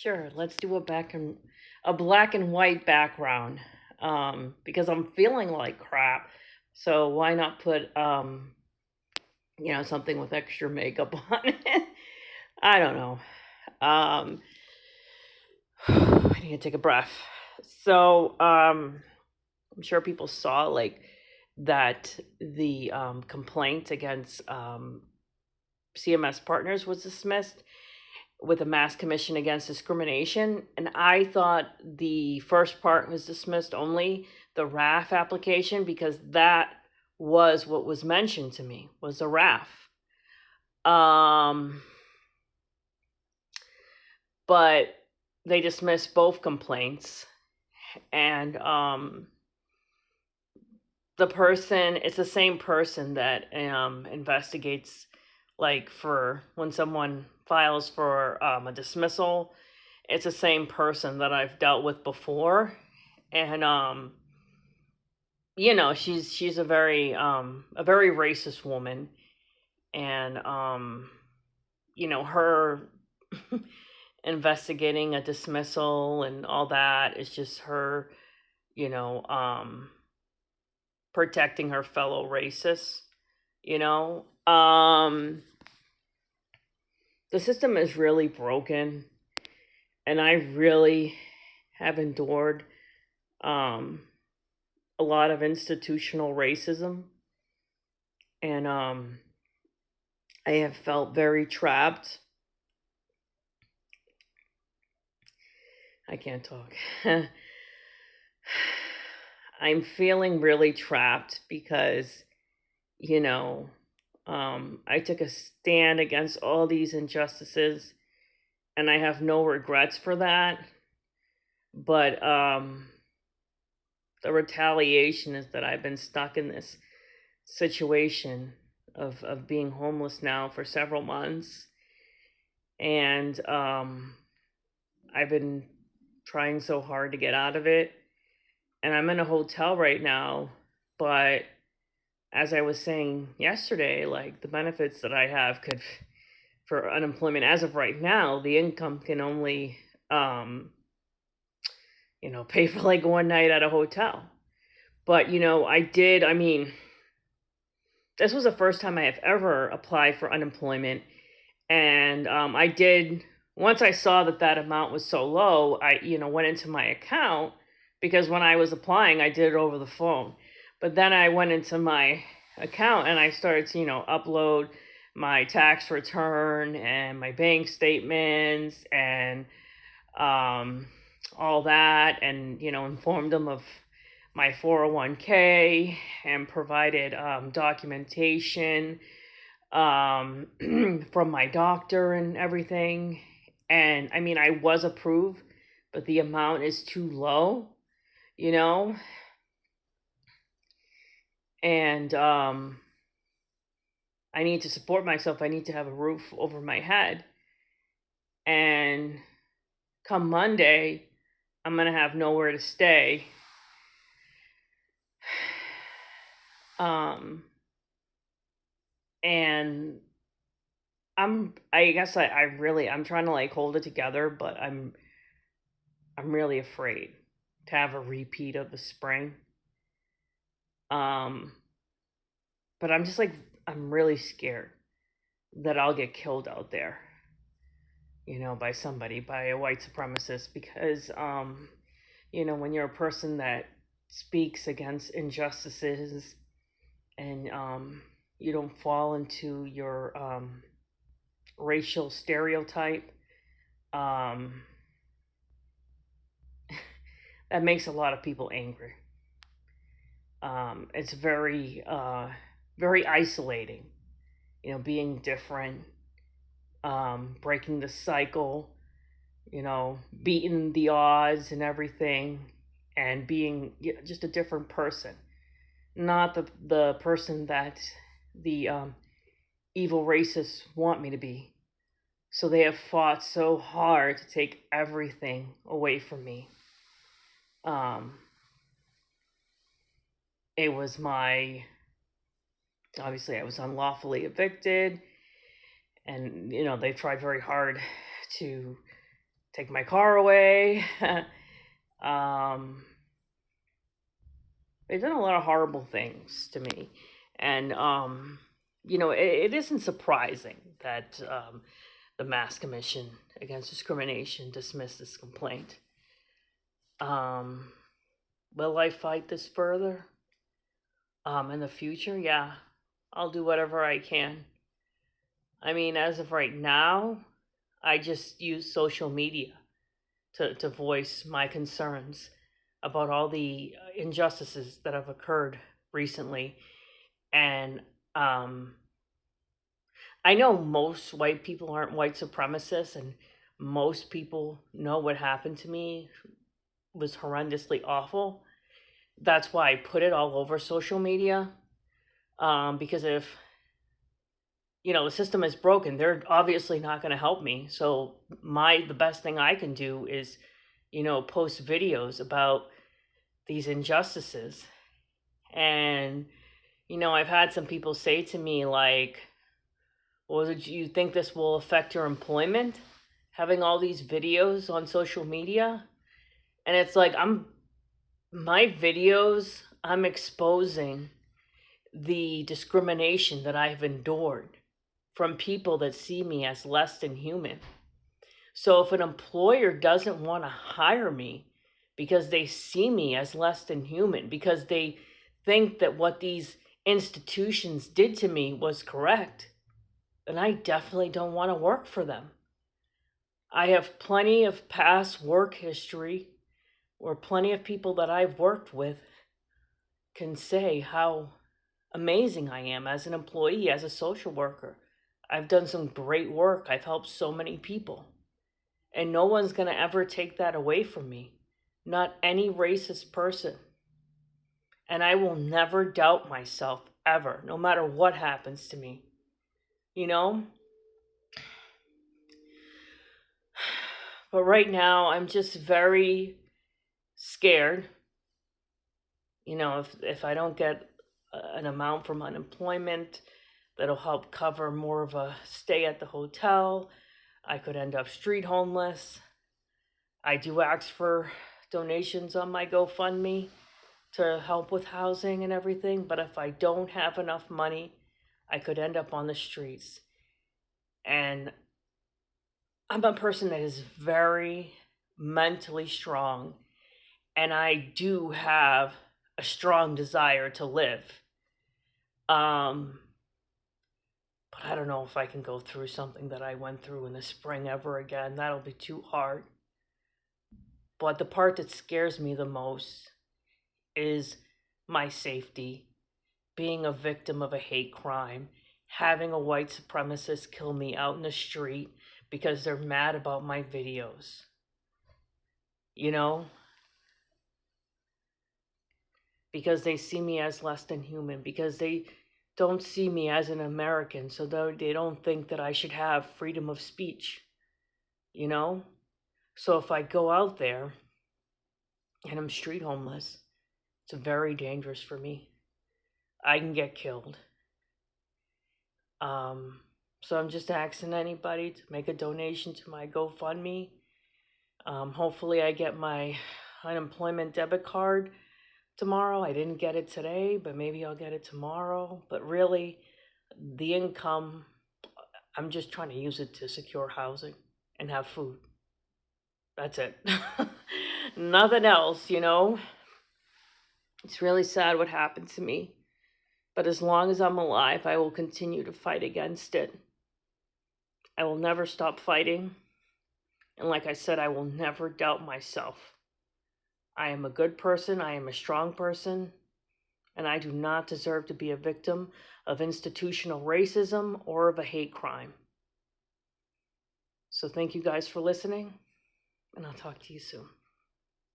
Sure, let's do a black and white background. Because I'm feeling like crap. So why not put something with extra makeup on it? I don't know. Um I need to take a breath. So I'm sure people saw like that the complaint against CMS partners was dismissed with a mass commission against discrimination. And I thought the first part was dismissed only, the RAF application, because that was what was mentioned to me, was a RAF. Um, but they dismissed both complaints. And it's the same person that investigates, like, for when someone files for a dismissal. It's the same person that I've dealt with before. And she's a very racist woman. And her investigating a dismissal and all that is just her, you know um protecting her fellow racists. you know um the system is really broken, and I really have endured um a lot of institutional racism. And I have felt very trapped. I can't talk. I'm feeling really trapped because, you know, I took a stand against all these injustices, and I have no regrets for that. But the retaliation is that I've been stuck in this situation of being homeless now for several months. And I've been trying so hard to get out of it. And I'm in a hotel right now, but as I was saying yesterday, like, the benefits that I have could, for unemployment as of right now, the income can only pay for like one night at a hotel. But I mean, this was the first time I have ever applied for unemployment. And I did, once I saw that that amount was so low, I went into my account, because when I was applying, I did it over the phone. But then I went into my account and I started to upload my tax return and my bank statements and all that, and informed them of my 401k, and provided documentation from my doctor and everything. And I mean, I was approved, but the amount is too low, you know? And I need to support myself. I need to have a roof over my head. And come Monday, I'm going to have nowhere to stay. And I guess I'm trying to like hold it together, but I'm really afraid to have a repeat of the spring. Um but I'm really scared that I'll get killed out there, by somebody, by a white supremacist, because when you're a person that speaks against injustices, and you don't fall into your racial stereotype, um, that makes a lot of people angry. It's very isolating, being different, breaking the cycle, beating the odds and everything, and being just a different person, not the person that the evil racists want me to be. So they have fought so hard to take everything away from me. It was obviously I was unlawfully evicted, and they tried very hard to take my car away. um, they've done a lot of horrible things to me. And, it isn't surprising that the Mass Commission Against Discrimination dismissed this complaint. Will I fight this further in the future? Yeah, I'll do whatever I can. I mean, as of right now, I just use social media to voice my concerns about all the injustices that have occurred recently. And I know most white people aren't white supremacists, and most people know what happened to me was horrendously awful. That's why I put it all over social media. Because if the system is broken, they're obviously not going to help me. So the best thing I can do is, post videos about these injustices. And I've had some people say to me like, "Well, do you think this will affect your employment, having all these videos on social media?" And it's like, my videos, I'm exposing the discrimination that I've endured from people that see me as less than human. So if an employer doesn't want to hire me because they see me as less than human, because they think that what these institutions did to me was correct, then I definitely don't want to work for them. I have plenty of past work history where plenty of people that I've worked with can say how amazing I am as an employee, as a social worker. I've done some great work. I've helped so many people. And no one's going to ever take that away from me. Not any racist person. And I will never doubt myself, ever, no matter what happens to me. But right now, I'm just very scared. If I don't get an amount from unemployment that'll help cover more of a stay at the hotel, I could end up street homeless. I do ask for donations on my GoFundMe to help with housing and everything, but if I don't have enough money, I could end up on the streets. And I'm a person that is very mentally strong, and I do have a strong desire to live. But I don't know if I can go through something that I went through in the spring ever again. That'll be too hard. But the part that scares me the most is my safety, being a victim of a hate crime, having a white supremacist kill me out in the street because they're mad about my videos. Because they see me as less than human, because they don't see me as an American, so they don't think that I should have freedom of speech. So if I go out there and I'm street homeless, it's very dangerous for me. I can get killed. So I'm just asking anybody to make a donation to my GoFundMe. Hopefully I get my unemployment debit card tomorrow. I didn't get it today, but maybe I'll get it tomorrow. But really, the income, I'm just trying to use it to secure housing and have food. That's it. Nothing else, It's really sad what happened to me. But as long as I'm alive, I will continue to fight against it. I will never stop fighting. And like I said, I will never doubt myself. I am a good person. I am a strong person. And I do not deserve to be a victim of institutional racism or of a hate crime. So thank you guys for listening, and I'll talk to you soon.